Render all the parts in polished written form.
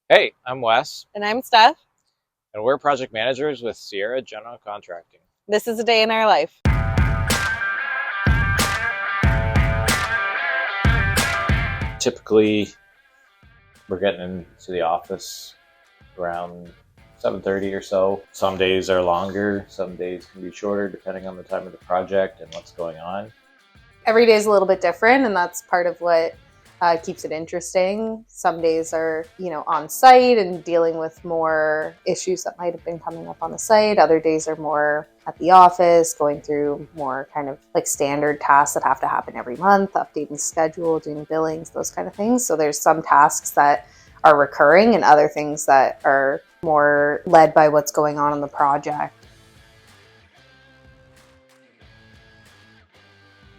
Hey, I'm Wes, And I'm Steph. and we're project managers with Sierra General Contracting. This is a day in our life. Typically, we're getting into the office around 7:30 or so. Some days are longer, some days can be shorter depending on the time of the project and what's going on. Every day is a little bit different, and that's part of what keeps it interesting. Some days are, on site and dealing with more issues that might have been coming up on the site. Other days are more at the office, going through more kind of like standard tasks that have to happen every month, updating schedule, doing billings, those kind of things. So there's some tasks that are recurring and other things that are more led by what's going on in the project.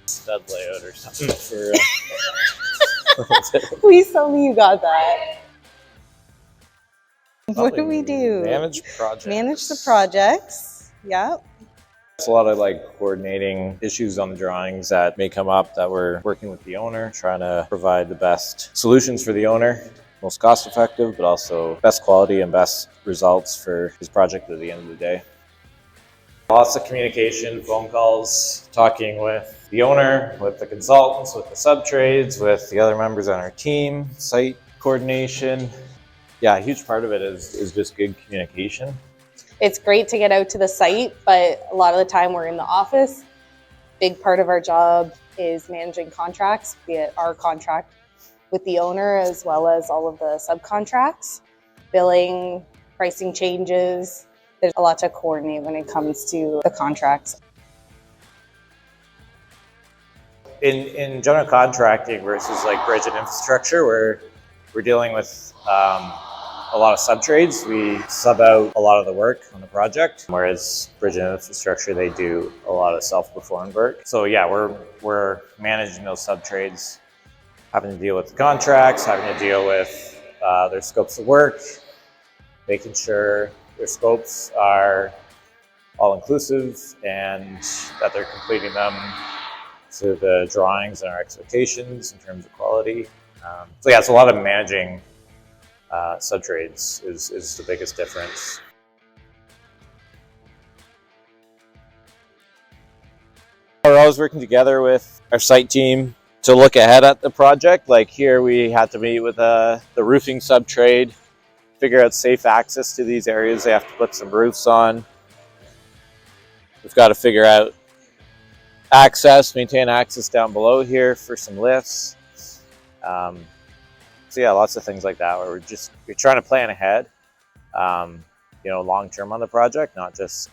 Stud layout or something for. Please tell me you got that. What do we do? Manage projects. Manage the projects. Yep. It's a lot of coordinating issues on the drawings that may come up that we're working with the owner, trying to provide the best solutions for the owner, most cost effective, but also best quality and best results for his project at the end of the day. Lots of communication, phone calls, talking with the owner, with the consultants, with the sub-trades, with the other members on our team, site coordination. Yeah, a huge part of it is just good communication. It's great to get out to the site, but a lot of the time we're in the office. Big part of our job is managing contracts, be it our contract with the owner as well as all of the subcontracts, billing, pricing changes. There's a lot to coordinate when it comes to the contracts. In general contracting versus bridge and infrastructure, where we're dealing with a lot of sub-trades, we sub out a lot of the work on the project, whereas bridge and infrastructure, they do a lot of self-performed work. So yeah, we're managing those sub-trades, having to deal with the contracts, having to deal with their scopes of work, making sure their scopes are all-inclusive and that they're completing them to the drawings and our expectations in terms of quality. So yeah, it's a lot of managing sub-trades is the biggest difference. We're always working together with our site team to look ahead at the project. Like here, we had to meet with the roofing sub-trade, figure out safe access to these areas. They have to put some roofs on. We've got to figure out maintain access down below here for some lifts. So yeah, lots of things like that where we're trying to plan ahead, long term on the project, not just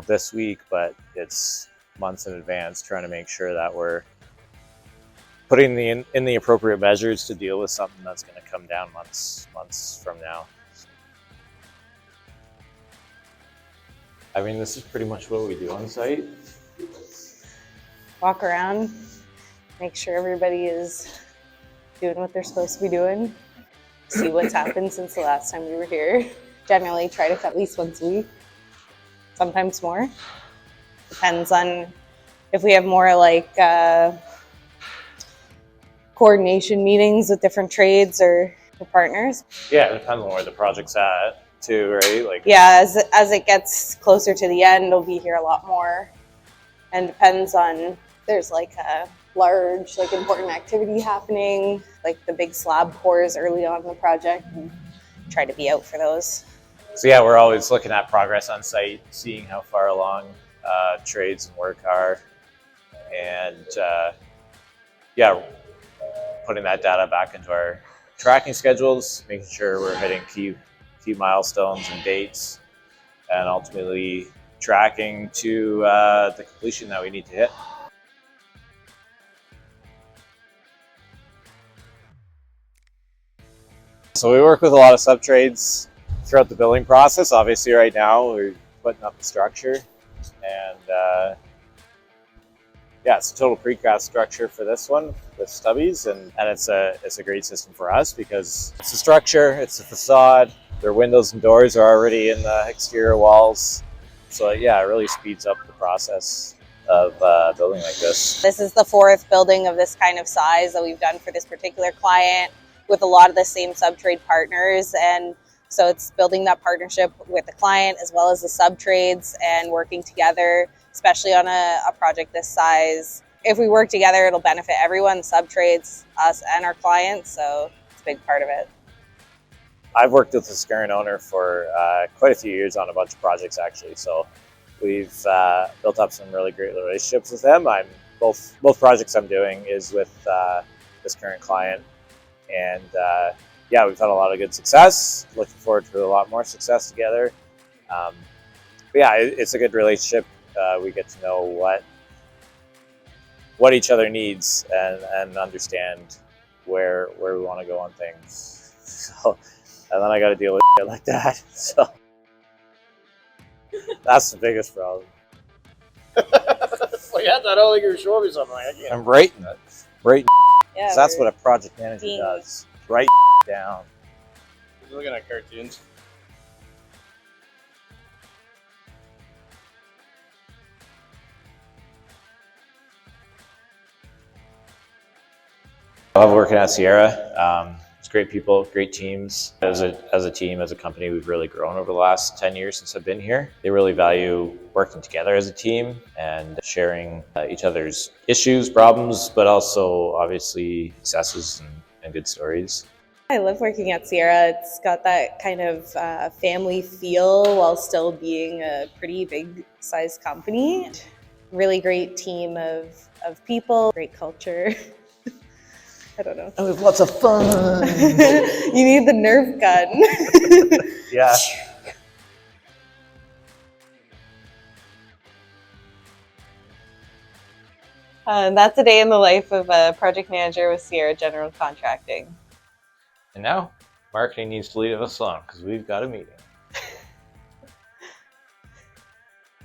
this week, but it's months in advance, trying to make sure that we're putting in the appropriate measures to deal with something that's going to come down months from now. I mean, this is pretty much what we do on site. Walk around, make sure everybody is doing what they're supposed to be doing, see what's happened since the last time we were here. Generally try to at least once a week, sometimes more. Depends on if we have more coordination meetings with different trades or partners. Yeah, it depends on where the project's at too, right? Yeah, as it gets closer to the end, we'll be here a lot more. And depends on, there's a large, important activity happening, like the big slab pours early on in the project, and try to be out for those. So yeah, we're always looking at progress on site, seeing how far along trades and work are, and putting that data back into our tracking schedules, making sure we're hitting key milestones and dates, and ultimately tracking to the completion that we need to hit. So we work with a lot of sub-trades throughout the building process. Obviously right now we're putting up the structure, and it's a total precast structure for this one with stubbies, and it's a great system for us because it's a structure, it's a facade, their windows and doors are already in the exterior walls. So yeah, it really speeds up the process of building like this. This is the fourth building of this kind of size that we've done for this particular client. with a lot of the same subtrade partners. And so it's building that partnership with the client as well as the subtrades and working together, especially on a project this size. If we work together, it'll benefit everyone, the subtrades, us, and our clients. So it's a big part of it. I've worked with this current owner for quite a few years on a bunch of projects, actually. So we've built up some really great relationships with them. Both projects I'm doing is with this current client, and yeah, we've had a lot of good success. Looking forward to a lot more success together. But yeah, it's a good relationship. We get to know what each other needs and understand where we want to go on things. So, and then I got to deal with shit like that. So that's the biggest problem. Well, yeah, I don't think you were showing me something. I'm writing it. Writing. Yeah, That's what a project manager being- does. Write down. You're looking at cartoons. I love working at Sierra. It's great people, great teams. As a team, as a company, we've really grown over the last 10 years since I've been here. They really value working together as a team and sharing each other's issues, problems, but also obviously successes and good stories. I love working at Sierra. It's got that kind of family feel while still being a pretty big size company. Really great team of people, great culture. I don't know. And we have lots of fun. You need the Nerf gun. Yeah. That's a day in the life of a project manager with Sierra General Contracting. And now, marketing needs to lead us on because we've got a meeting.